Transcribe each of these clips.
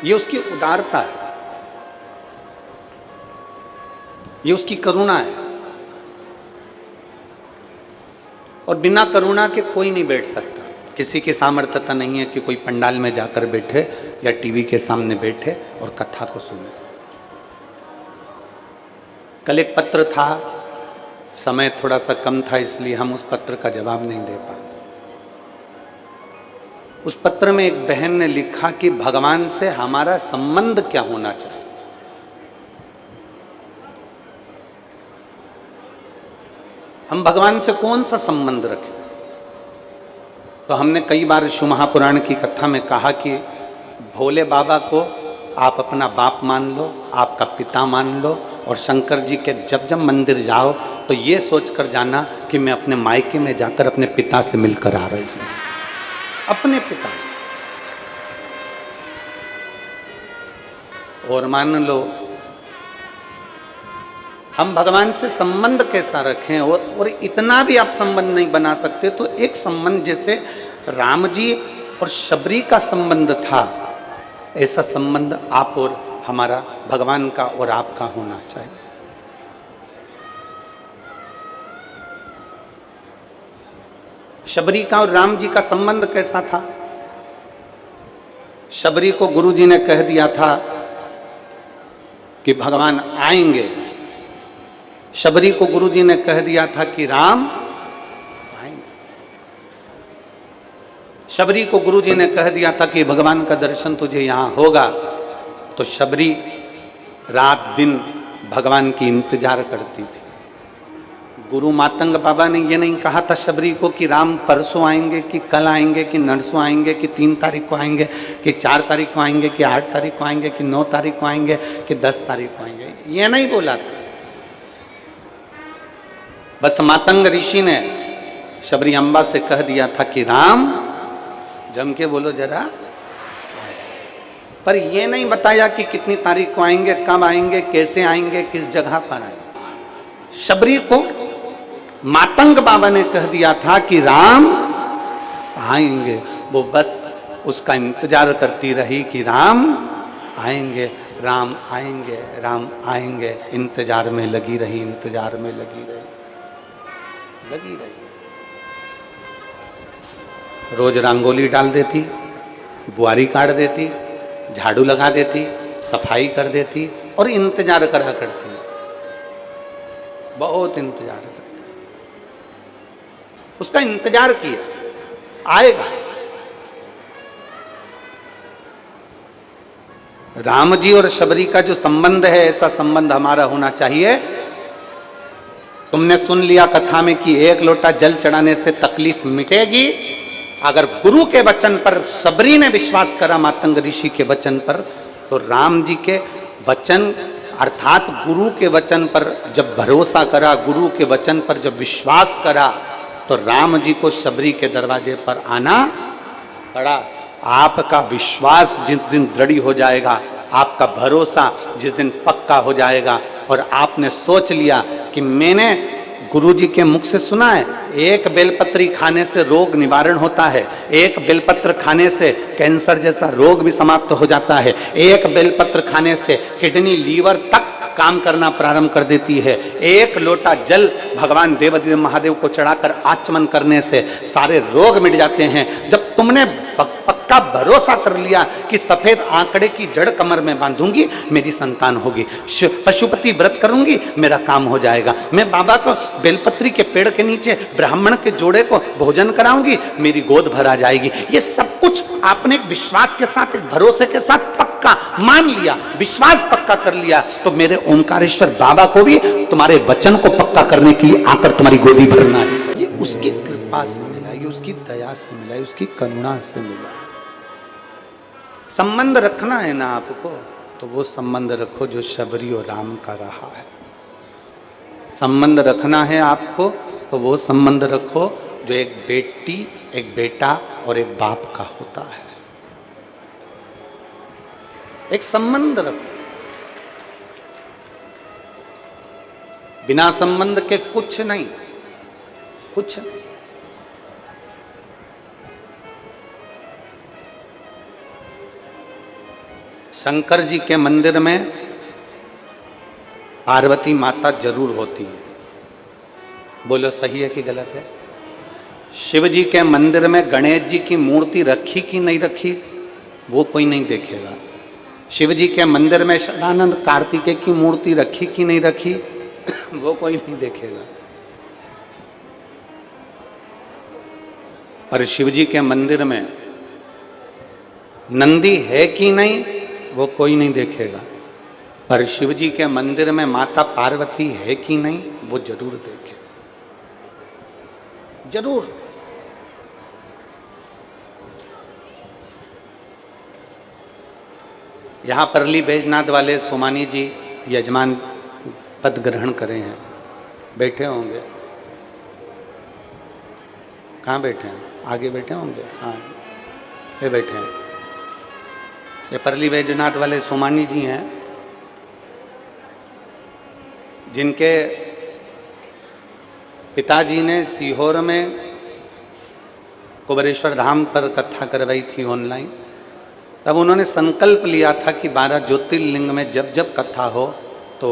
ये उसकी उदारता है, ये उसकी करुणा है। और बिना करुणा के कोई नहीं बैठ सकता। किसी की सामर्थ्यता नहीं है कि कोई पंडाल में जाकर बैठे या टीवी के सामने बैठे और कथा को सुने। कल एक पत्र था, समय थोड़ा सा कम था इसलिए हम उस पत्र का जवाब नहीं दे पाए। उस पत्र में एक बहन ने लिखा कि भगवान से हमारा संबंध क्या होना चाहिए। हम भगवान से कौन सा संबंध रखें? तो हमने कई बार शिव महापुराण की कथा में कहा कि भोले बाबा को आप अपना बाप मान लो, आपका पिता मान लो, और शंकर जी के जब जब मंदिर जाओ तो ये सोचकर जाना कि मैं अपने मायके में जाकर अपने पिता से मिलकर आ रही हूँ, अपने पिता से। और मान लो हम भगवान से संबंध कैसा रखें, और इतना भी आप संबंध नहीं बना सकते तो एक संबंध जैसे राम जी और शबरी का संबंध था, ऐसा संबंध आप और हमारा भगवान का और आपका होना चाहिए। शबरी का और राम जी का संबंध कैसा था? शबरी को गुरुजी ने कह दिया था कि भगवान आएंगे। शबरी को गुरुजी ने कह दिया था कि राम आएंगे। शबरी को गुरुजी ने कह दिया था कि भगवान का दर्शन तुझे यहां होगा। तो शबरी रात दिन भगवान की इंतजार करती थी। गुरु मातंग बाबा ने ये नहीं कहा था शबरी को कि राम परसों आएंगे, कि कल आएंगे, कि नरसों आएंगे, कि 3 तारीख को आएंगे, कि 4 तारीख को आएंगे, कि 8 तारीख को आएंगे, कि 9 तारीख को आएंगे, कि 10 तारीख को आएंगे। ये नहीं बोला था। बस मातंग ऋषि ने शबरी अम्बा से कह दिया था कि राम, जम के बोलो जरा, पर यह नहीं बताया कि कितनी तारीख को आएंगे, कब आएंगे, कैसे आएंगे, किस जगह पर आएंगे। शबरी को मातंग बाबा ने कह दिया था कि राम आएंगे। वो बस उसका इंतजार करती रही कि राम आएंगे, राम आएंगे, राम आएंगे। इंतजार में लगी रही, इंतजार में लगी रही। रोज रंगोली डाल देती, बुआरी काट देती, झाड़ू लगा देती, सफाई कर देती और इंतजार करा करती, बहुत इंतजार करती। उसका इंतजार किया, आएगा। राम जी और शबरी का जो संबंध है, ऐसा संबंध हमारा होना चाहिए। तुमने सुन लिया कथा में कि 1 लोटा जल चढ़ाने से तकलीफ मिटेगी। अगर गुरु के वचन पर शबरी ने विश्वास करा, मातंग ऋषि के वचन पर, तो राम जी के वचन अर्थात गुरु के वचन पर जब भरोसा करा, गुरु के वचन पर जब विश्वास करा, तो राम जी को शबरी के दरवाजे पर आना पड़ा। आपका विश्वास जिस दिन दृढ़ हो जाएगा, आपका भरोसा जिस दिन पक्का हो जाएगा, और आपने सोच लिया कि मैंने गुरुजी के मुख से सुना है, एक बेलपत्री खाने से रोग निवारण होता है, एक बेलपत्र खाने से कैंसर जैसा रोग भी समाप्त हो जाता है, एक बेलपत्र खाने से किडनी लीवर तक काम करना प्रारंभ कर देती है, 1 लोटा जल भगवान देवदेव महादेव को चढ़ाकर आचमन करने से सारे रोग मिट जाते हैं। जब तुमने पक्का भरोसा कर लिया कि सफेद आंकड़े की जड़ कमर में बांधूंगी, मेरी संतान होगी, पशुपति व्रत करूंगी, मेरा काम हो जाएगा, मैं बाबा को बेलपत्री के पेड़ के नीचे ब्राह्मण के जोड़े को भोजन कराऊंगी, मेरी गोद भरा जाएगी। ये सब कुछ आपने एक विश्वास के साथ, एक भरोसे के साथ पक्का मान लिया, विश्वास पक्का कर लिया, तो मेरे ओंकारेश्वर बाबा को भी तुम्हारे वचन को पक्का करने के लिए आकर तुम्हारी गोदी भरना है। ये उसकी कृपा से मिला, ये उसकी दया से मिला, ये उसकी करुणा से मिला। संबंध रखना है ना आपको, तो वो संबंध रखो जो शबरी और राम का रहा है। संबंध रखना है आपको, तो वो संबंध रखो जो एक बेटी, एक बेटा और एक बाप का होता है। एक संबंध रखो। बिना संबंध के कुछ नहीं, कुछ नहीं। शंकर जी के मंदिर में पार्वती माता जरूर होती है। बोलो सही है कि गलत है? शिव जी के मंदिर में गणेश जी की मूर्ति रखी कि नहीं रखी वो कोई नहीं देखेगा। शिव जी के मंदिर में सदानंद कार्तिकेय की मूर्ति रखी कि नहीं रखी वो कोई नहीं देखेगा। पर शिव जी के मंदिर में नंदी है कि नहीं वो कोई नहीं देखेगा। पर शिव जी के मंदिर में माता पार्वती है कि नहीं वो जरूर देखेगा, जरूर। यहां परली बैजनाथ वाले सोमानी जी यजमान पद ग्रहण करे हैं, बैठे होंगे। कहाँ बैठे हैं? आगे बैठे होंगे। हाँ, ये बैठे हैं। ये परली बैजनाथ वाले सोमानी जी हैं, जिनके पिताजी ने सीहोर में कुबेरेश्वर धाम पर कथा करवाई थी ऑनलाइन। तब उन्होंने संकल्प लिया था कि 12 ज्योतिर्लिंग में जब जब कथा हो तो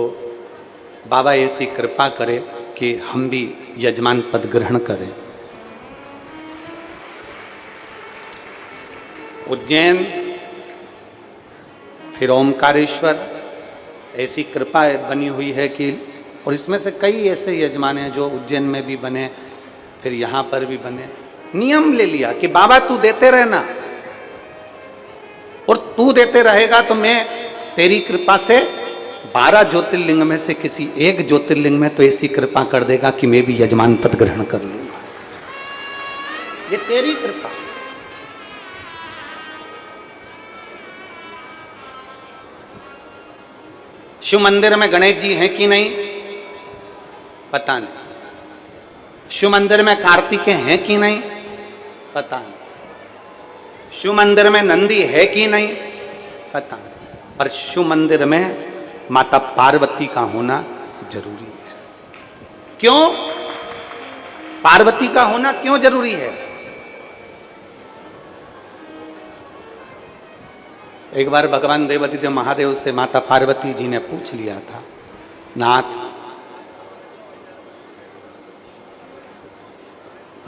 बाबा ऐसी कृपा करे कि हम भी यजमान पद ग्रहण करें। उज्जैन, फिर ओमकारेश्वर, ऐसी कृपा बनी हुई है कि, और इसमें से कई ऐसे यजमान हैं जो उज्जैन में भी बने, फिर यहाँ पर भी बने। नियम ले लिया कि बाबा तू देते रहना, और तू देते रहेगा तो मैं तेरी कृपा से 12 ज्योतिर्लिंग में से किसी एक ज्योतिर्लिंग में तो ऐसी कृपा कर देगा कि मैं भी यजमान पद ग्रहण कर लूंगा। ये तेरी कृपा। शिव मंदिर में गणेश जी हैं कि नहीं पता नहीं। शिव मंदिर में कार्तिकेय हैं कि नहीं पता नहीं। शिव मंदिर में नंदी है कि नहीं पता नहीं। पर शिव मंदिर में माता पार्वती का होना जरूरी है। क्यों पार्वती का होना क्यों जरूरी है? एक बार भगवान देवादिदेव महादेव से माता पार्वती जी ने पूछ लिया था, नाथ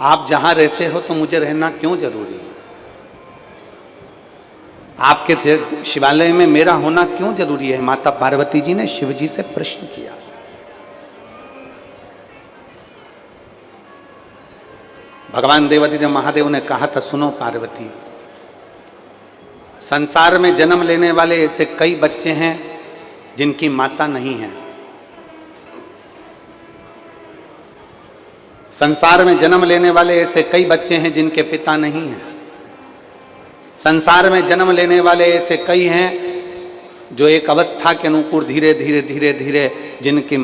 आप जहां रहते हो तो मुझे रहना क्यों जरूरी है? आपके शिवालय में मेरा होना क्यों जरूरी है? माता पार्वती जी ने शिव जी से प्रश्न किया। भगवान देवादिदेव महादेव ने कहा था, सुनो पार्वती, संसार में जन्म लेने वाले ऐसे कई बच्चे हैं जिनकी माता नहीं है। संसार में जन्म लेने वाले ऐसे कई बच्चे हैं जिनके पिता नहीं हैं। संसार में जन्म लेने वाले ऐसे कई हैं जो एक अवस्था के अनुकूल धीरे धीरे धीरे धीरे जिनकी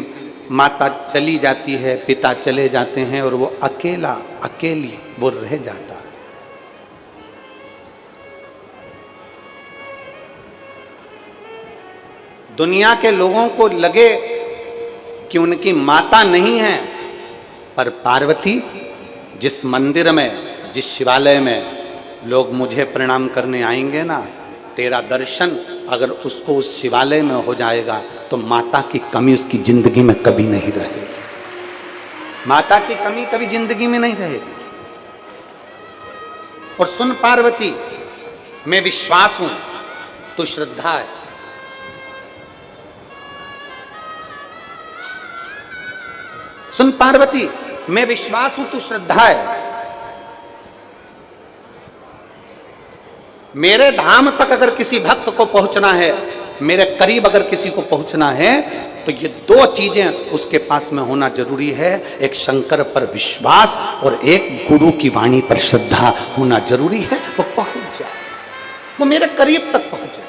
माता चली जाती है, पिता चले जाते हैं और वो अकेला अकेली वो रह जाता है। दुनिया के लोगों को लगे कि उनकी माता नहीं है, पर पार्वती जिस मंदिर में, जिस शिवालय में लोग मुझे प्रणाम करने आएंगे ना, तेरा दर्शन अगर उसको उस शिवालय में हो जाएगा तो माता की कमी उसकी जिंदगी में कभी नहीं रहेगी। माता की कमी कभी जिंदगी में नहीं रहेगी। और सुन पार्वती, मैं विश्वास हूं, तू श्रद्धा है। सुन पार्वती, मैं विश्वास हूं, तू श्रद्धा है। मेरे धाम तक अगर किसी भक्त को पहुंचना है, मेरे करीब अगर किसी को पहुंचना है, तो ये 2 चीजें उसके पास में होना जरूरी है। एक शंकर पर विश्वास और एक गुरु की वाणी पर श्रद्धा होना जरूरी है। वो पहुंच जाए, वो मेरे करीब तक पहुंच जाए।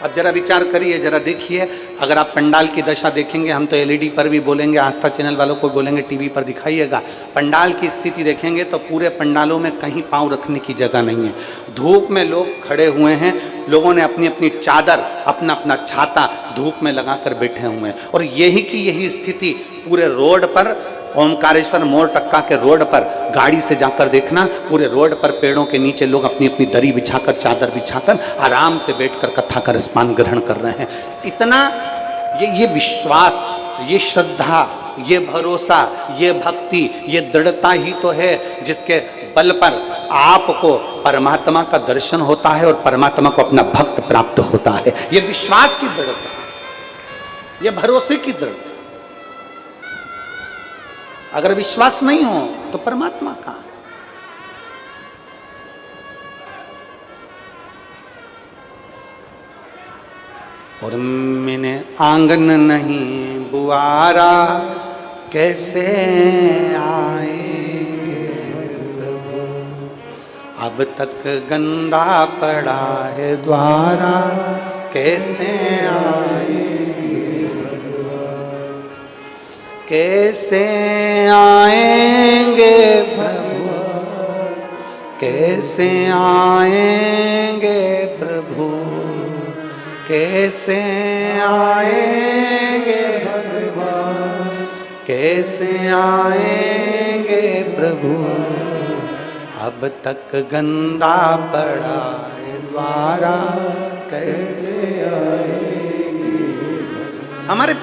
अब जरा विचार करिए, जरा देखिए, अगर आप पंडाल की दशा देखेंगे, हम तो एलईडी पर भी बोलेंगे, आस्था चैनल वालों को बोलेंगे, टीवी पर दिखाइएगा, पंडाल की स्थिति देखेंगे तो पूरे पंडालों में कहीं पांव रखने की जगह नहीं है। धूप में लोग खड़े हुए हैं, लोगों ने अपनी अपनी चादर, अपना अपना छाता धूप में लगाकर बैठे हुए हैं। और यही की यही स्थिति पूरे रोड पर ओमकारेश्वर मोड़ टक्का के रोड पर गाड़ी से जाकर देखना, पूरे रोड पर पेड़ों के नीचे लोग अपनी अपनी दरी बिछाकर, चादर बिछाकर आराम से बैठकर कथा का रसपान ग्रहण कर रहे हैं। इतना ये विश्वास, ये श्रद्धा, ये भरोसा, ये भक्ति, ये दृढ़ता ही तो है जिसके बल पर आपको परमात्मा का दर्शन होता है और परमात्मा को अपना भक्त प्राप्त होता है। ये विश्वास की दृढ़ता, ये भरोसे की दृढ़ता। अगर विश्वास नहीं हो तो परमात्मा कहां है? और मैंने आंगन नहीं बुआरा, कैसे आएंगे प्रभु, अब तक गंदा पड़ा है द्वारा, कैसे आएंगे प्रभु, कैसे आएंगे प्रभु, कैसे आएंगे प्रभु, कैसे आएंगे भगवान, कैसे आएंगे प्रभु, अब तक गंदा पड़ा है द्वारा, कैसे आएंगे। हमारे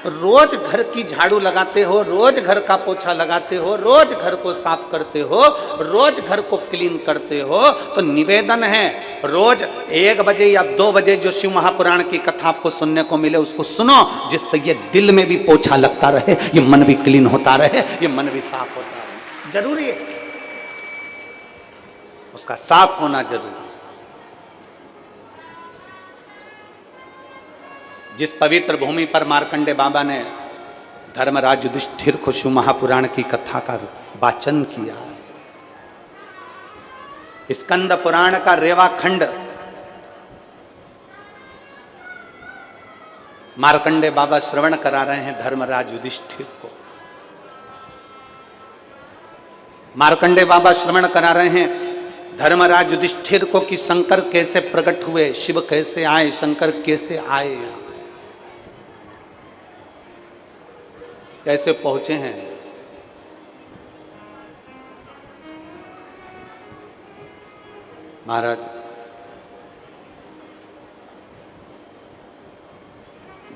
रोज घर की झाड़ू लगाते हो, रोज घर का पोछा लगाते हो, रोज घर को साफ करते हो, रोज घर को क्लीन करते हो, तो निवेदन है रोज 1 बजे या 2 बजे जो शिव महापुराण की कथा आपको सुनने को मिले उसको सुनो, जिससे ये दिल में भी पोछा लगता रहे, ये मन भी क्लीन होता रहे, ये मन भी साफ होता रहे। जरूरी है, उसका साफ होना जरूरी। जिस पवित्र भूमि पर मार्कंडे बाबा ने धर्मराज युधिष्ठिर को शिव महापुराण की कथा का वाचन किया, स्कंद पुराण का रेवा खंड मार्कंडे बाबा श्रवण करा रहे हैं धर्मराज युधिष्ठिर को। मार्कंडे बाबा श्रवण करा रहे हैं धर्मराज युधिष्ठिर को कि शंकर कैसे प्रकट हुए, शिव कैसे आए, शंकर कैसे आए, कैसे पहुंचे हैं। महाराज,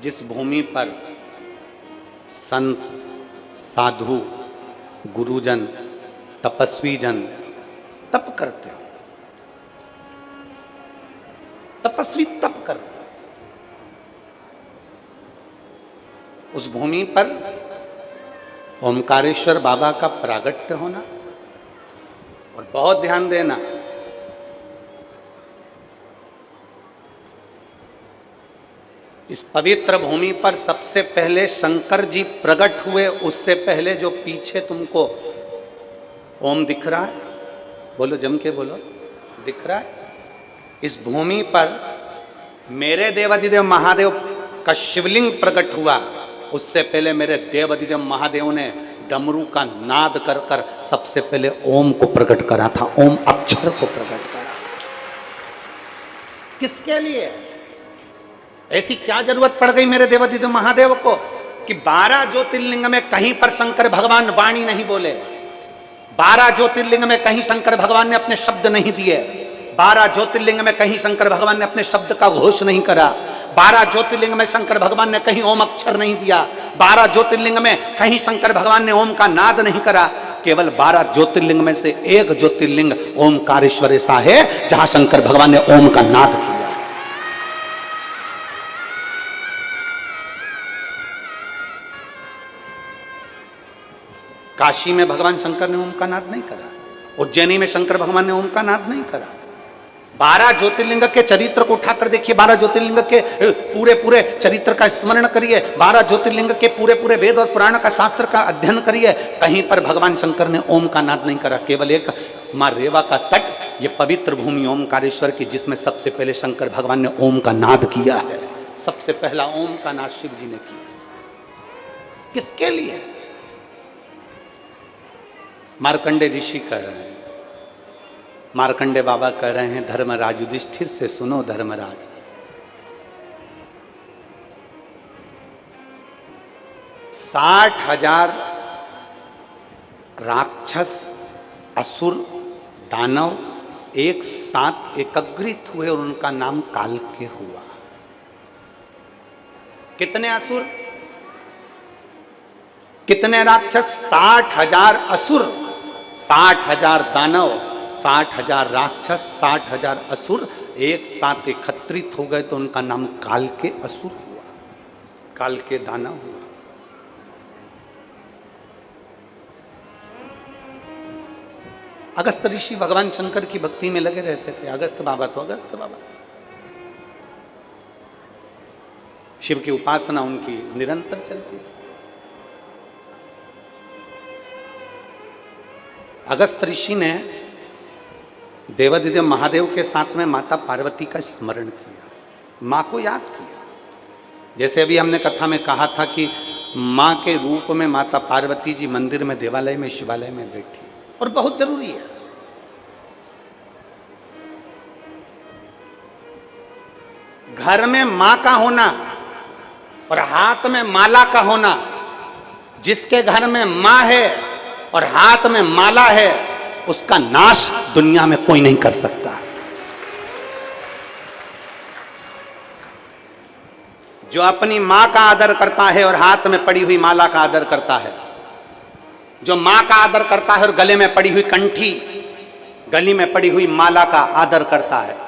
जिस भूमि पर संत, साधु, गुरुजन, तपस्वी जन तप करते हो, तपस्वी तप करते, उस भूमि पर ओमकारेश्वर बाबा का प्रागट्य होना। और बहुत ध्यान देना, इस पवित्र भूमि पर सबसे पहले शंकर जी प्रकट हुए, उससे पहले जो पीछे तुमको ओम दिख रहा है, बोलो जम के बोलो, दिख रहा है, इस भूमि पर मेरे देवाधिदेव महादेव का शिवलिंग प्रकट हुआ, उससे पहले मेरे देवाधिदेव महादेव ने डमरू का नाद कर कर सबसे पहले ओम को प्रकट करा था, ओम अक्षर को प्रकट करा। किसके लिए? ऐसी क्या जरूरत पड़ गई मेरे देवाधिदेव महादेव को कि 12 ज्योतिर्लिंग में कहीं पर शंकर भगवान वाणी नहीं बोले, 12 ज्योतिर्लिंग में कहीं शंकर भगवान ने अपने शब्द नहीं दिए, 12 ज्योतिर्लिंग में कहीं शंकर भगवान ने अपने शब्द का घोष नहीं करा, 12 ज्योतिर्लिंग में शंकर भगवान ने कहीं ओम अक्षर नहीं दिया, 12 ज्योतिर्लिंग में कहीं शंकर भगवान ने ओम का नाद नहीं करा। केवल 12 ज्योतिर्लिंग में से एक ज्योतिर्लिंग ओमकारेश्वर ऐसा है जहां शंकर भगवान ने ओम का नाद किया। काशी में भगवान शंकर ने ओम का नाद नहीं करा, उज्जैनी में शंकर भगवान ने ओम का नाद नहीं करा। 12 ज्योतिर्लिंग के चरित्र को उठाकर देखिए, 12 ज्योतिर्लिंग के पूरे पूरे चरित्र का स्मरण करिए, 12 ज्योतिर्लिंग के पूरे पूरे वेद और पुराण का शास्त्र का अध्ययन करिए, कहीं पर भगवान शंकर ने ओम का नाद नहीं करा। केवल एक मां रेवा का तट, ये पवित्र भूमि ओमकारेश्वर की, जिसमें सबसे पहले शंकर भगवान ने ओम का नाद किया है। सबसे पहला ओम का नाद शिव जी ने किया। किसके लिए? मार्कंडे ऋषि कह रहे हैं, मार्कंडे बाबा कह रहे हैं धर्मराज युधिष्ठिर से, सुनो धर्मराज, 60,000 राक्षस, असुर, दानव एक साथ एकत्रित हुए और उनका नाम कालके हुआ। कितने असुर, कितने राक्षस? 60,000 असुर, 60,000 दानव, 60,000 राक्षस, 60,000 असुर एक साथ एकत्रित हो गए तो उनका नाम कालके असुर हुआ, कालके दानव हुआ। अगस्त ऋषि भगवान शंकर की भक्ति में लगे रहते थे। अगस्त बाबा तो अगस्त बाबा थे। शिव की उपासना उनकी निरंतर चलती थी। अगस्त ऋषि ने देवादिदेव महादेव के साथ में माता पार्वती का स्मरण किया, मां को याद किया। जैसे अभी हमने कथा में कहा था कि मां के रूप में माता पार्वती जी मंदिर में, देवालय में, शिवालय में बैठी, और बहुत जरूरी है। घर में मां का होना और हाथ में माला का होना। जिसके घर में मां है और हाथ में माला है, उसका नाश दुनिया में कोई नहीं कर सकता। जो अपनी मां का आदर करता है और हाथ में पड़ी हुई माला का आदर करता है, जो मां का आदर करता है और गले में पड़ी हुई कंठी, गली में पड़ी हुई माला का आदर करता है।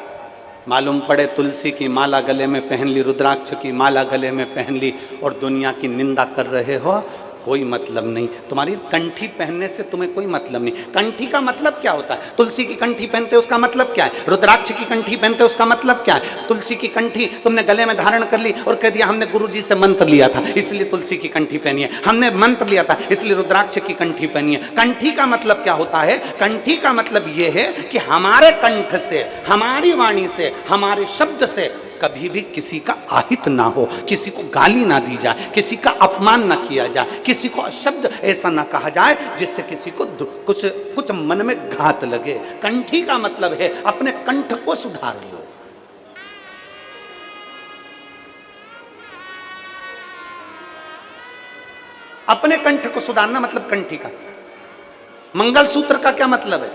मालूम पड़े तुलसी की माला गले में पहन ली, रुद्राक्ष की माला गले में पहन ली और दुनिया की निंदा कर रहे हो, कोई मतलब नहीं। तुम्हारी कंठी पहनने से तुम्हें कोई मतलब नहीं। कंठी का मतलब क्या होता है? तुलसी की कंठी पहनते उसका मतलब क्या है? रुद्राक्ष की कंठी पहनते उसका मतलब क्या है? तुलसी की कंठी तुमने गले में धारण कर ली और कह दिया हमने गुरुजी से मंत्र लिया था इसलिए तुलसी की कंठी पहनी है, हमने मंत्र लिया था इसलिए रुद्राक्ष की कंठी पहनी है। कंठी का मतलब क्या होता है? कंठी का मतलब यह है कि हमारे कंठ से, हमारी वाणी से, हमारे शब्द से कभी भी किसी का आहित ना हो, किसी को गाली ना दी जाए, किसी का अपमान ना किया जाए, किसी को शब्द ऐसा ना कहा जाए जिससे किसी को कुछ मन में घात लगे। कंठी का मतलब है अपने कंठ को सुधार लो। अपने कंठ को सुधारना मतलब कंठी का। मंगलसूत्र का क्या मतलब है?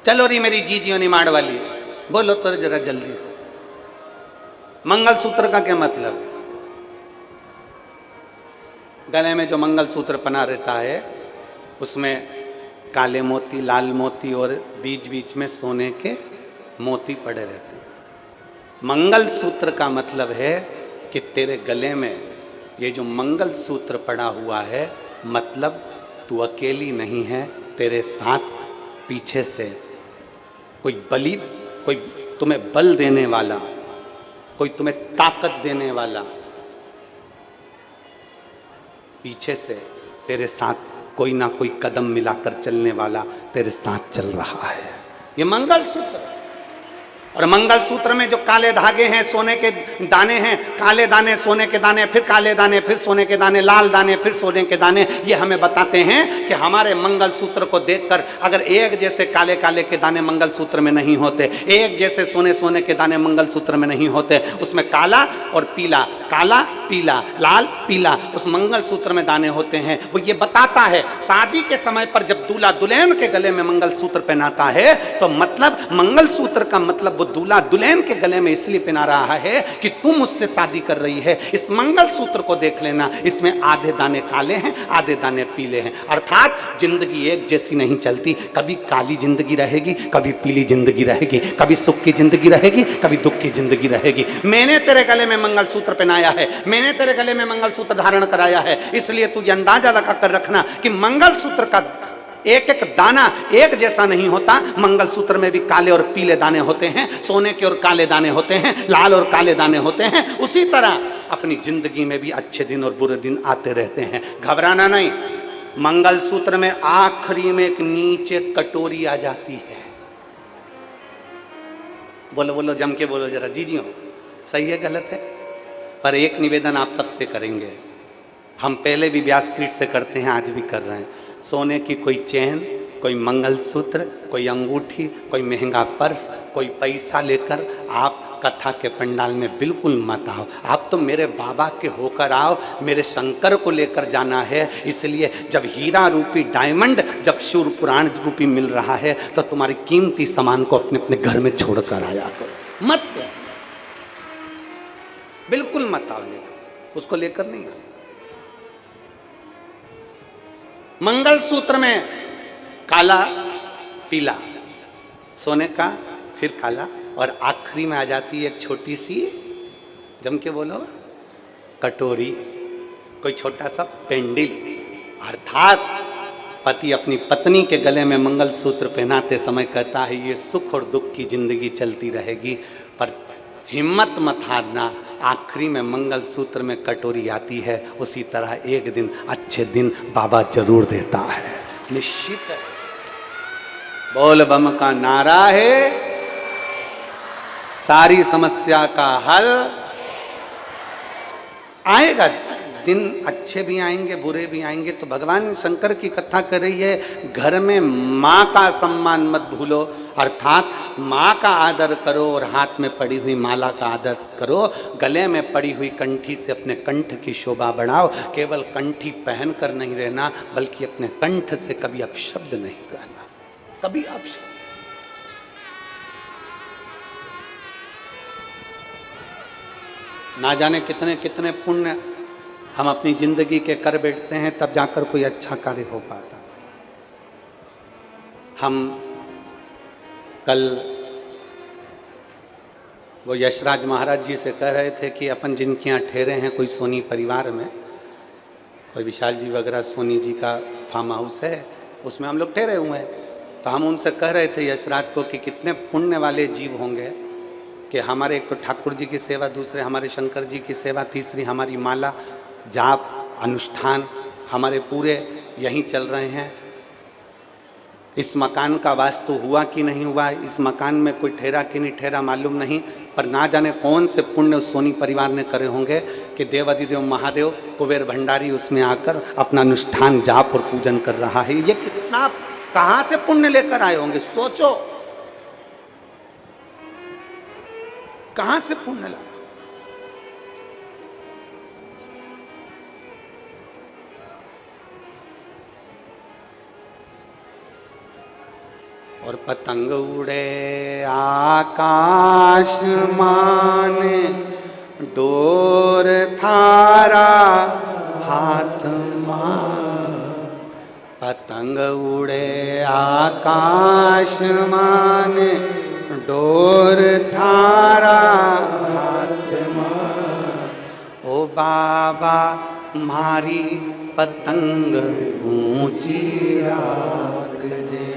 चलो री मेरी जीजियों निमाड़ वाली, बोलो तो जरा जल्दी से। मंगलसूत्र का क्या मतलब है? गले में जो मंगलसूत्र पहना रहता है उसमें काले मोती, लाल मोती और बीच बीच में सोने के मोती पड़े रहते हैं। मंगलसूत्र का मतलब है कि तेरे गले में ये जो मंगलसूत्र पड़ा हुआ है, मतलब तू अकेली नहीं है, तेरे साथ पीछे से कोई तुम्हें बल देने वाला, कोई तुम्हें ताकत देने वाला, पीछे से तेरे साथ कोई ना कोई कदम मिलाकर चलने वाला तेरे साथ चल रहा है। ये मंगलसूत्र। और मंगलसूत्र में जो काले धागे हैं, सोने के दाने हैं, काले दाने, सोने के दाने, फिर काले दाने, फिर सोने के दाने, लाल दाने, फिर सोने के दाने, ये हमें बताते हैं कि हमारे मंगलसूत्र को देखकर अगर एक जैसे काले काले के दाने मंगलसूत्र में नहीं होते, एक जैसे सोने सोने के दाने मंगलसूत्र में नहीं होते, उसमें काला और पीला, काला पीला, लाल पीला उस मंगलसूत्र में दाने होते हैं। वो ये बताता है शादी के समय पर जब दूल्हा दुल्हन के गले में मंगलसूत्र पहनाता है तो मतलब मंगलसूत्र का मतलब वो दूल्हा दुल्हन के गले में इसलिए पहना रहा है कि तुम मुझसे शादी कर रही है। इस मंगलसूत्र को देख लेना, इसमें आधे दाने काले हैं, आधे दाने पीले हैं। अर्थात जिंदगी एक जैसी नहीं चलती, कभी काली जिंदगी रहेगी, कभी पीली जिंदगी रहेगी, कभी सुख की जिंदगी रहेगी, कभी दुख की जिंदगी रहेगी। मैंने तेरे गले में मंगलसूत्र पहनाया है, मैंने तेरे गले में मंगलसूत्र धारण कराया है, इसलिए तू ये अंदाजा लगा कर रखना कि मंगलसूत्र का एक एक दाना एक जैसा नहीं होता। मंगलसूत्र में भी काले और पीले दाने होते हैं, सोने के और काले दाने होते हैं, लाल और काले दाने होते हैं। उसी तरह अपनी जिंदगी में भी अच्छे दिन और बुरे दिन आते रहते हैं, घबराना नहीं। मंगलसूत्र में आखिरी में एक नीचे कटोरी आ जाती है। बोलो बोलो, जम के बोलो जरा, जी हो, सही है गलत है? पर एक निवेदन आप सबसे करेंगे, हम पहले भी व्यासपीठ से करते हैं, आज भी कर रहे हैं। सोने की कोई चेन कोई मंगलसूत्र, कोई अंगूठी, कोई महंगा पर्स, कोई पैसा लेकर आप कथा के पंडाल में बिल्कुल मत आओ। आप तो मेरे बाबा के होकर आओ, मेरे शंकर को लेकर जाना है। इसलिए जब हीरा रूपी डायमंड, जब शिव पुराण रूपी मिल रहा है, तो तुम्हारी कीमती सामान को अपने अपने घर में छोड़कर आया करो। मत बिल्कुल मत आओ, लेकर उसको लेकर नहीं आओ। मंगलसूत्र में काला पीला, सोने का फिर काला, और आखिरी में आ जाती है एक छोटी सी, जम के बोलो, कटोरी, कोई छोटा सा पेंडिल। अर्थात पति अपनी पत्नी के गले में मंगलसूत्र पहनाते समय कहता है ये सुख और दुख की जिंदगी चलती रहेगी, पर हिम्मत मत हारना, आखिरी में मंगलसूत्र में कटोरी आती है। उसी तरह एक दिन अच्छे दिन बाबा जरूर देता है, निश्चित है। बोल बम का नारा है, सारी समस्या का हल आएगा। दिन अच्छे भी आएंगे, बुरे भी आएंगे। तो भगवान शंकर की कथा कर रही है, घर में माँ का सम्मान मत भूलो, अर्थात माँ का आदर करो और हाथ में पड़ी हुई माला का आदर करो। गले में पड़ी हुई कंठी से अपने कंठ की शोभा बढ़ाओ। केवल कंठी पहन कर नहीं रहना, बल्कि अपने कंठ से कभी अपशब्द नहीं कहना, कभी अपशब्द। ना जाने कितने कितने पुण्य हम अपनी जिंदगी के कर बैठते हैं, तब जाकर कोई अच्छा कार्य हो पाता। हम कल वो यशराज महाराज जी से कह रहे थे कि अपन जिनके यहाँ ठहरे हैं कोई सोनी परिवार में, कोई विशाल जी वगैरह सोनी जी का फार्म हाउस है, उसमें हम लोग ठहरे हुए हैं। तो हम उनसे कह रहे थे यशराज को कि कितने पुण्य वाले जीव होंगे कि हमारे एक तो ठाकुर जी की सेवा, दूसरे हमारे शंकर जी की सेवा, तीसरी हमारी माला जाप अनुष्ठान हमारे पूरे यहीं चल रहे हैं। इस मकान का वास्तु हुआ कि नहीं हुआ, इस मकान में कोई ठहरा कि नहीं ठहरा मालूम नहीं, पर ना जाने कौन से पुण्य उस सोनी परिवार ने करे होंगे कि देवाधिदेव महादेव कुबेर भंडारी उसमें आकर अपना अनुष्ठान जाप और पूजन कर रहा है। ये कितना कहाँ से पुण्य लेकर आए होंगे, सोचो कहां से पुण्य ला। और पतंग उड़े आकाश माने, डोर थारा हाथ मां। पतंग उड़े आकाश माने, डोर थारा हाथ मां। ओ बाबा मारी पतंग ऊंची राख जे,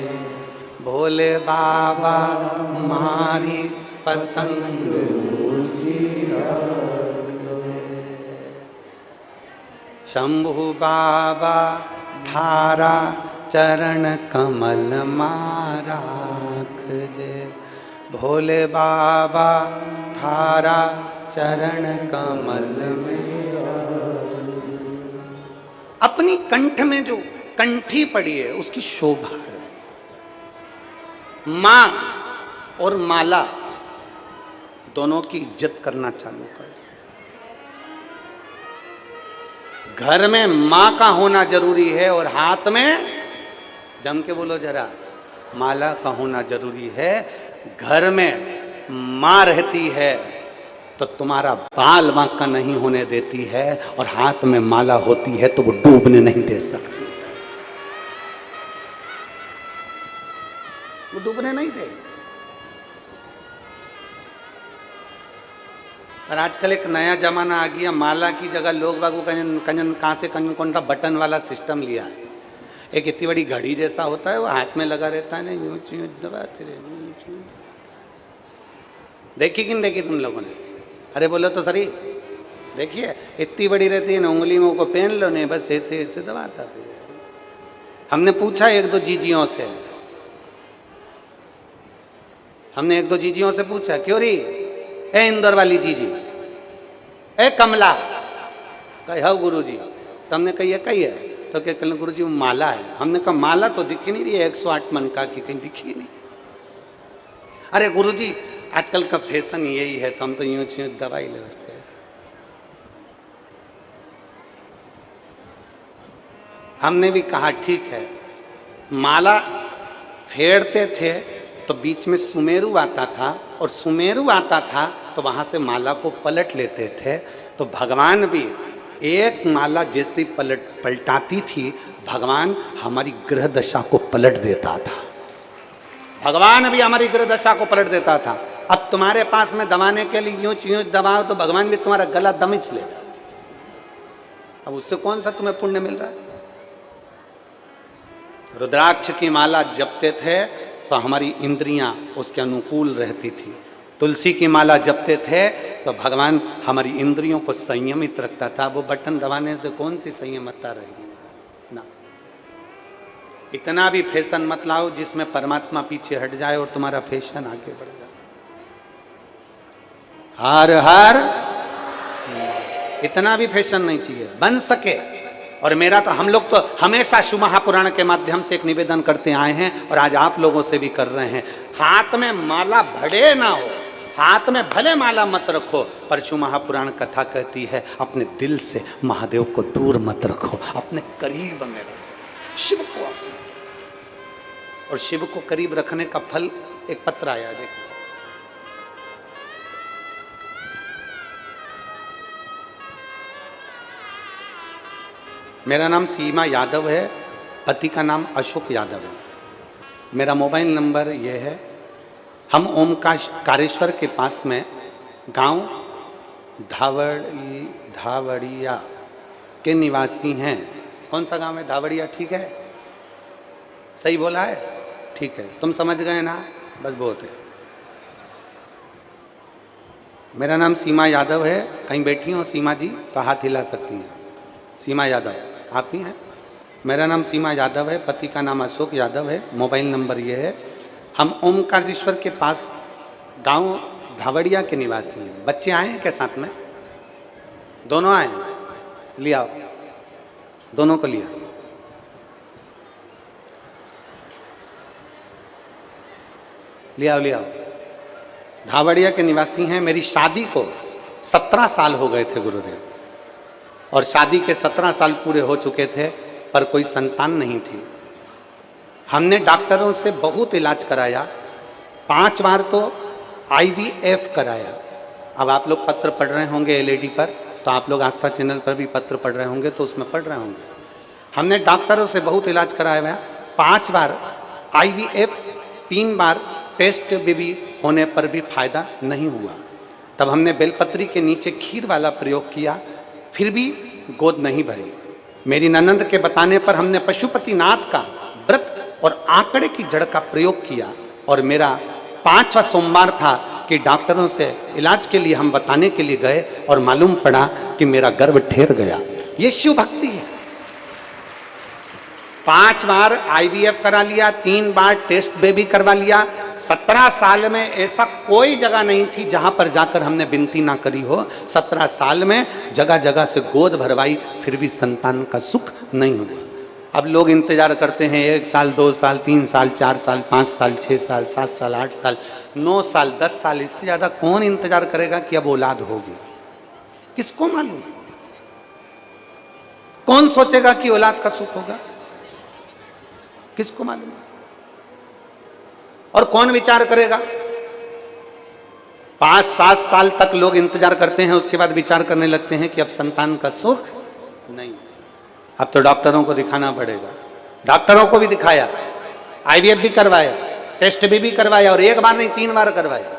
भोले बाबा मारी पतंग ऊंची राख जे। शंभु बाबा थारा चरण कमल माराख जे, भोले बाबा थारा चरण कमल में। अपनी कंठ में जो कंठी पड़ी है उसकी शोभा है। मां और माला दोनों की इज्जत करना चालू कर। घर में मां का होना जरूरी है और हाथ में, जम के बोलो जरा, माला का होना जरूरी है। घर में मां रहती है तो तुम्हारा बाल मां का नहीं होने देती है, और हाथ में माला होती है तो वो डूबने नहीं दे सकती, वो डूबने नहीं देगी। पर आजकल एक नया जमाना आ गया, माला की जगह लोग बागू कहाँ से कौन सा बटन वाला सिस्टम लिया है। एक इतनी बड़ी घड़ी जैसा होता है, वो हाथ में लगा रहता है ना, यूं दबाते रहे। देखी कि नहीं देखी तुम लोगों ने? अरे बोलो तो सही, देखिए इतनी बड़ी रहती है ना, उंगली में को पहन लो, नहीं बस ऐसे ऐसे दबाता फिर। हमने पूछा एक दो जीजियों से, हमने एक दो जीजियों से पूछा, क्यों री ए इंदौर वाली जीजी, ए कमला, कही हाँ गुरु जी। तो हमने कही है तो क्या कहने गुरु जी वो माला है। हमने कहा माला तो दिख ही नहीं रही है 108 मन का कि कहीं दिखी ही नहीं। अरे गुरु जी आजकल का फैशन यही है तो हम तो यूं दवाई ले उससे। हमने भी कहा ठीक है, माला फेरते थे तो बीच में सुमेरु आता था और सुमेरु आता था तो वहां से माला को पलट लेते थे। तो भगवान भी एक माला जैसी पलटाती थी, भगवान हमारी ग्रह दशा को पलट देता था। भगवान भी हमारी ग्रह दशा को पलट देता था। अब तुम्हारे पास में दबाने के लिए यूं यूं दबाओ तो भगवान भी तुम्हारा गला दमिच ले। अब उससे कौन सा तुम्हें पुण्य मिल रहा है? रुद्राक्ष की माला जपते थे तो हमारी इंद्रियां उसके अनुकूल रहती थी। तुलसी की माला जपते थे तो भगवान हमारी इंद्रियों को संयमित रखता था। वो बटन दबाने से कौन सी संयमता रहेगी ना। इतना भी फैशन मत लाओ जिसमें परमात्मा पीछे हट जाए और तुम्हारा फैशन आगे बढ़ जाए। हर हर इतना भी फैशन नहीं चाहिए, बन सके। और मेरा तो हम लोग तो हमेशा शिव महापुराण के माध्यम से एक निवेदन करते आए हैं और आज आप लोगों से भी कर रहे हैं, हाथ में माला भले ना हो, हाथ में भले माला मत रखो, पर शिव महापुराण कथा कहती है अपने दिल से महादेव को दूर मत रखो, अपने करीब में रखो शिव को। और शिव को करीब रखने का फल एक पत्र आया, देखो। मेरा नाम सीमा यादव है, पति का नाम अशोक यादव है। मेरा मोबाइल नंबर ये है। हम ओमकारेश्वर के पास में गांव धावड़िया के निवासी हैं। कौन सा गांव है? धावड़िया, ठीक है? सही बोला है? ठीक है, तुम समझ गए ना, बस बहुत है। मेरा नाम सीमा यादव है। कहीं बैठी हो सीमा जी तो हाथ हिला सकती हैं। सीमा यादव आप ही हैं? मेरा नाम सीमा यादव है, पति का नाम अशोक यादव है। मोबाइल नंबर ये है। हम ओमकारेश्वर के पास गांव धावड़िया के निवासी हैं। बच्चे आए हैं क्या साथ में? दोनों आए हैं? लिया, दोनों को लिया। लिया लिया। धावड़िया के निवासी हैं। मेरी शादी को 17 साल हो गए थे गुरुदेव, और शादी के 17 साल पूरे हो चुके थे पर कोई संतान नहीं थी। हमने डॉक्टरों से बहुत इलाज कराया, 5 बार तो IVF कराया। अब आप लोग पत्र पढ़ रहे होंगे एलईडी पर, तो आप लोग आस्था चैनल पर भी पत्र पढ़ रहे होंगे तो उसमें पढ़ रहे होंगे। हमने डॉक्टरों से बहुत इलाज कराया, 5 बार IVF, 3 बार टेस्ट बेबी होने पर भी फायदा नहीं हुआ। तब हमने बेलपत्री के नीचे खीर वाला प्रयोग किया, फिर भी गोद नहीं भरी। मेरी ननंद के बताने पर हमने पशुपतिनाथ का व्रत और आंकड़े की जड़ का प्रयोग किया, और मेरा 5वां सोमवार था कि डॉक्टरों से इलाज के लिए हम बताने के लिए गए और मालूम पड़ा कि मेरा गर्भ ठहर गया। ये शिव भक्ति है। 5 बार IVF करा लिया, 3 बार टेस्ट बेबी करवा लिया। 17 साल में ऐसा कोई जगह नहीं थी जहां पर जाकर हमने विनती ना करी हो। 17 साल में जगह जगह से गोद भरवाई, फिर भी संतान का सुख नहीं हुआ। अब लोग इंतजार करते हैं 1 साल, 2 साल, 3 साल, 4 साल, 5 साल, 6 साल, 7 साल, 8 साल, 9 साल, 10 साल। इससे ज्यादा कौन इंतजार करेगा कि अब औलाद होगी? किसको मालूम? कौन सोचेगा कि औलाद का सुख होगा? किसको मालूम? और कौन विचार करेगा? 5-7 साल तक लोग इंतजार करते हैं, उसके बाद विचार करने लगते हैं कि अब संतान का सुख नहीं। अब तो डॉक्टरों को दिखाना पड़ेगा। डॉक्टरों को भी दिखाया, IVF भी करवाया, टेस्ट भी करवाया, और 1 बार नहीं 3 बार करवाया।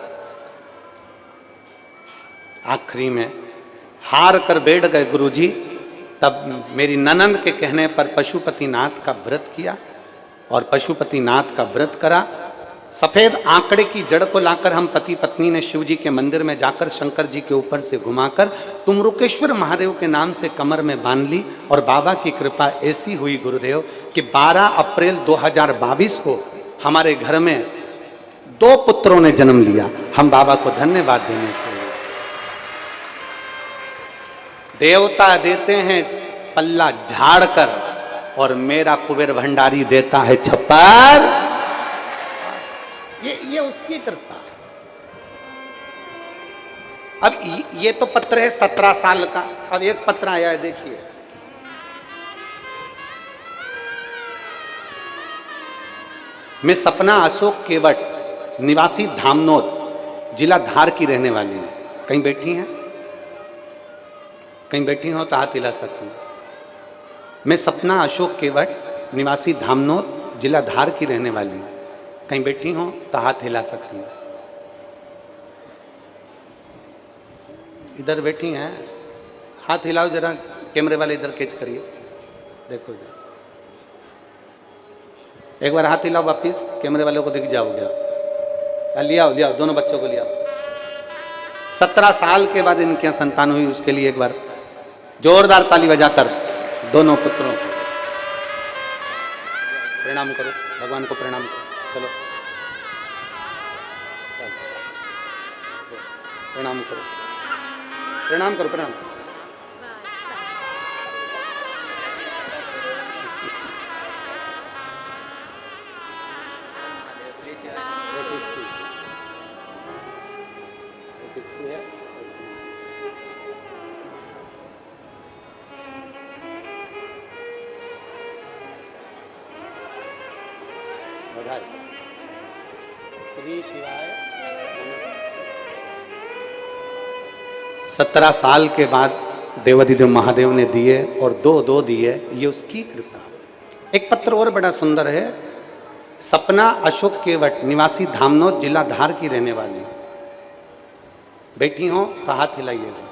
आखिरी में हार कर बैठ गए गुरुजी। तब मेरी ननंद के कहने पर पशुपतिनाथ का व्रत किया, और पशुपतिनाथ का व्रत करा। सफेद आंकड़े की जड़ को लाकर हम पति पत्नी ने शिव जी के मंदिर में जाकर शंकर जी के ऊपर से घुमाकर तुमरुकेश्वर महादेव के नाम से कमर में बांध ली। और बाबा की कृपा ऐसी हुई गुरुदेव कि 12 अप्रैल 2022 को हमारे घर में 2 पुत्रों ने जन्म लिया। हम बाबा को धन्यवाद देने के लिए। देवता देते हैं पल्ला झाड़ कर, और मेरा कुबेर भंडारी देता है छप्पर। ये उसकी कृपा। अब ये तो पत्र है 17 साल का। अब एक पत्र आया है, देखिए। मैं सपना अशोक केवट, निवासी धामनोद, जिला धार की रहने वाली हूं। कहीं बैठी हैं? कहीं बैठी हो तो हाथ हिला सकती हैं। मैं सपना अशोक केवट, निवासी धामनोद, जिला धार की रहने वाली हूं। कहीं बैठी हो तो हाथ हिला सकती हैं। इधर बैठी हैं, हाथ हिलाओ जरा। कैमरे वाले इधर कैच करिए, देखो इधर। एक बार हाथ हिलाओ वापिस, कैमरे वालों को दिख जाओगे। लियाओ दोनों बच्चों को लियाओ। 17 साल के बाद इनके यहाँ संतान हुई, उसके लिए एक बार जोरदार ताली बजाकर दोनों पुत्रों को प्रणाम करो। भगवान को प्रणाम करो। चलो प्रणाम करो, प्रणाम करो, प्रणाम। किसकी है? बधाई। श्री शिवाय। 17 साल के बाद देवाधिदेव महादेव ने दिए और दो दिए, ये उसकी कृपा। एक पत्र और बड़ा सुंदर है। सपना अशोक केवट, निवासी धामनोद, जिला धार की रहने वाली। बैठी हो तो हाथ हिलाइएगा।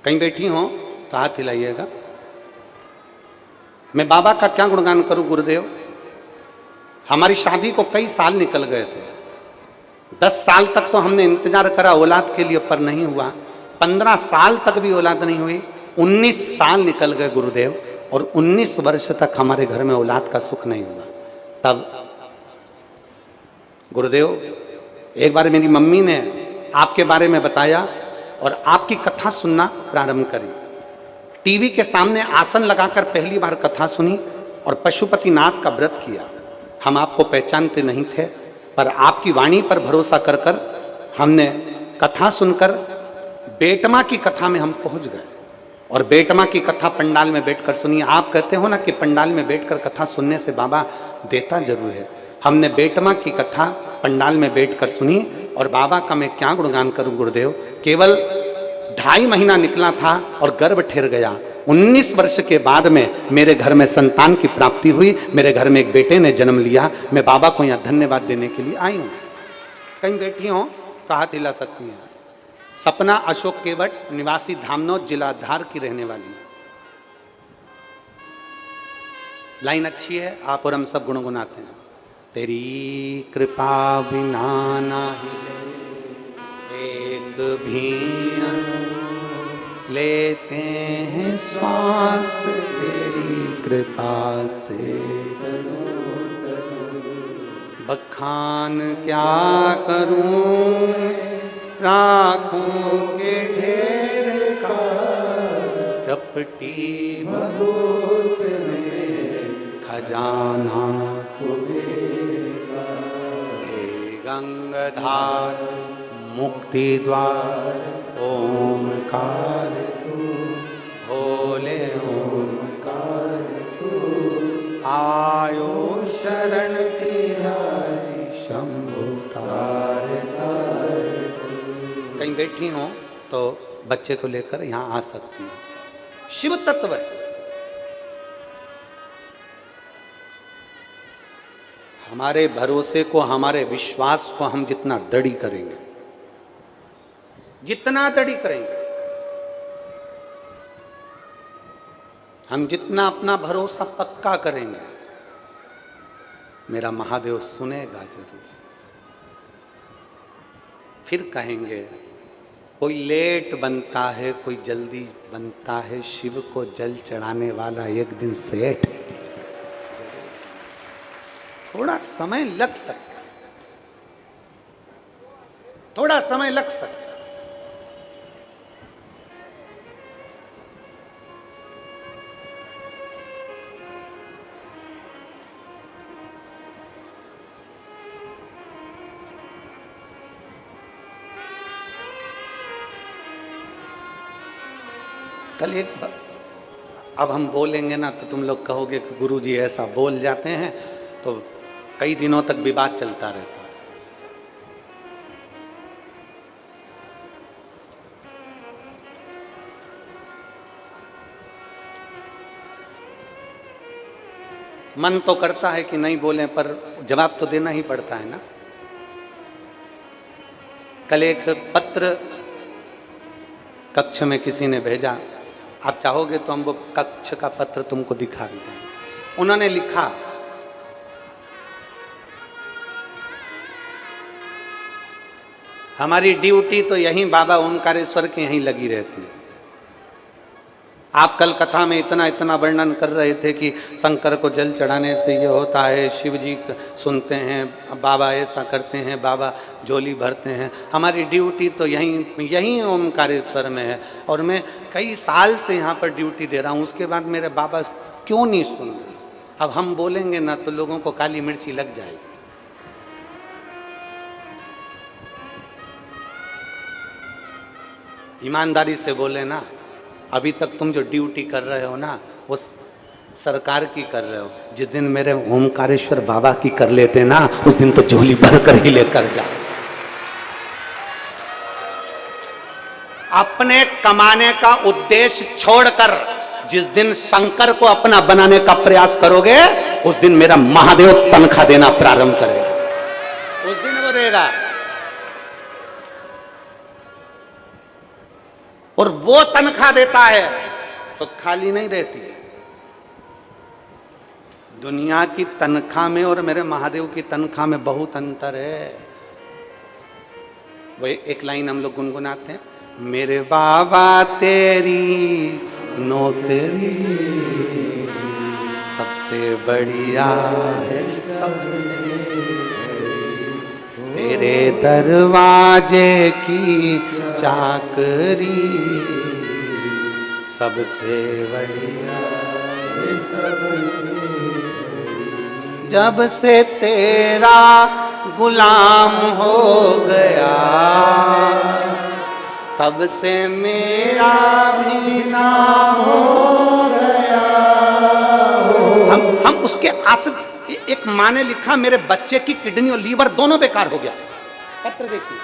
कहीं बैठी हो तो हाथ हिलाइएगा। मैं बाबा का क्या गुणगान करूं गुरुदेव। हमारी शादी को कई साल निकल गए थे। 10 साल तक तो हमने इंतजार करा औलाद के लिए, पर नहीं हुआ। 15 साल तक भी औलाद नहीं हुई। 19 साल निकल गए गुरुदेव, और 19 वर्ष तक हमारे घर में औलाद का सुख नहीं हुआ। तब गुरुदेव, एक बार मेरी मम्मी ने आपके बारे में बताया और आपकी कथा सुनना प्रारंभ करी। टीवी के सामने आसन लगाकर पहली बार कथा सुनी और पशुपतिनाथ का व्रत किया। हम आपको पहचानते नहीं थे, पर आपकी वाणी पर भरोसा कर कर हमने कथा सुनकर बेटमा की कथा में हम पहुंच गए। और बेटमा की कथा पंडाल में बैठकर सुनी। आप कहते हो ना कि पंडाल में बैठकर कथा सुनने से बाबा देता जरूर है। हमने बेटमा की कथा पंडाल में बैठकर सुनी, और बाबा का मैं क्या गुणगान करूं गुरुदेव। केवल 2.5 महीना निकला था और गर्भ ठहर गया। 19 वर्ष के बाद में मेरे घर में संतान की प्राप्ति हुई। मेरे घर में एक बेटे ने जन्म लिया। मैं बाबा को यहाँ धन्यवाद देने के लिए आई हूँ। कहीं बैठी हो तो हाथ हिला सकती हैं। सपना अशोक केवट, निवासी धामनोद, जिला धार की रहने वाली। लाइन अच्छी है, आप और हम सब गुनगुनाते हैं। तेरी कृपा बिना नाही एक भी लेते हैं श्वास, तेरी कृपा से बखान क्या करूं राखों के ढेर का, चपटी भगोत में खजाना हे गंगाधार मुक्ति द्वार ओमकार तू, भोले ओमकार तू, आयो शरण तिहारी शंभु तार तार। कहीं बैठी हो तो बच्चे को लेकर यहाँ आ सकती है। शिव तत्व है। हमारे भरोसे को, हमारे विश्वास को हम जितना दृढ़ करेंगे, जितना दृढ़ करेंगे, हम जितना अपना भरोसा पक्का करेंगे, मेरा महादेव सुनेगा जरूर। फिर कहेंगे कोई लेट बनता है, कोई जल्दी बनता है, शिव को जल चढ़ाने वाला एक दिन सेठ है। थोड़ा समय लग सकता है, थोड़ा समय लग सकता है। कल एक अब हम बोलेंगे ना तो तुम लोग कहोगे कि गुरुजी ऐसा बोल जाते हैं, तो कई दिनों तक विवाद चलता रहता है। मन तो करता है कि नहीं बोलें, पर जवाब तो देना ही पड़ता है ना। कल एक पत्र कक्ष में किसी ने भेजा, आप चाहोगे तो हम वो कक्ष का पत्र तुमको दिखा भी दें। उन्होंने लिखा, हमारी ड्यूटी तो यहीं बाबा ओमकारेश्वर के यहीं लगी रहती है। आप कल कथा में इतना इतना वर्णन कर रहे थे कि शंकर को जल चढ़ाने से ये होता है, शिव जी सुनते हैं, बाबा ऐसा करते हैं, बाबा झोली भरते हैं। हमारी ड्यूटी तो यहीं ओमकारेश्वर में है, और मैं कई साल से यहाँ पर ड्यूटी दे रहा हूँ। उसके बाद मेरे बाबा क्यों नहीं सुन रहे? अब हम बोलेंगे ना तो लोगों को काली मिर्ची लग जाएगी। ईमानदारी से बोले ना, अभी तक तुम जो ड्यूटी कर रहे हो ना, वो सरकार की कर रहे हो। जिस दिन मेरे ओमकारेश्वर बाबा की कर लेते ना, उस दिन तो झोली भर कर ही लेकर जा। अपने कमाने का उद्देश्य छोड़कर जिस दिन शंकर को अपना बनाने का प्रयास करोगे, उस दिन मेरा महादेव तनख्वाह देना प्रारंभ करेगा। उस दिन वो देगा, और वो तनख्वाह देता है तो खाली नहीं रहती है। दुनिया की तनख्वाह में और मेरे महादेव की तनख्वाह में बहुत अंतर है। वो एक लाइन हम लोग गुनगुनाते हैं, मेरे बाबा तेरी नौकरी सबसे बढ़िया है, सबसे तेरे दरवाजे की चाकरी सबसे बढ़िया है, सबसे। जब से तेरा गुलाम हो गया, तब से मेरा भी नाम हो गया। हम उसके आश्रित। एक माँ ने लिखा, मेरे बच्चे की किडनी और लीवर दोनों बेकार हो गया। पत्र देखिए।